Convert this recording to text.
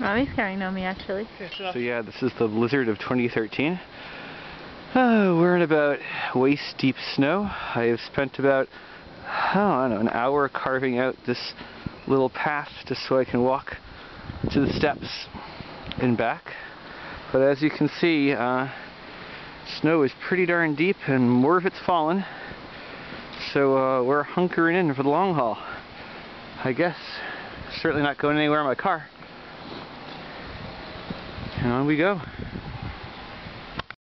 Mommy's carrying Nomi, actually. So yeah, this is the blizzard of 2013. We're in about waist-deep snow. I have spent about, I don't know, an hour carving out this little path just so I can walk to the steps and back. But as you can see, snow is pretty darn deep and more of it's fallen. So we're hunkering in for the long haul, I guess. Certainly not going anywhere in my car. And on we go.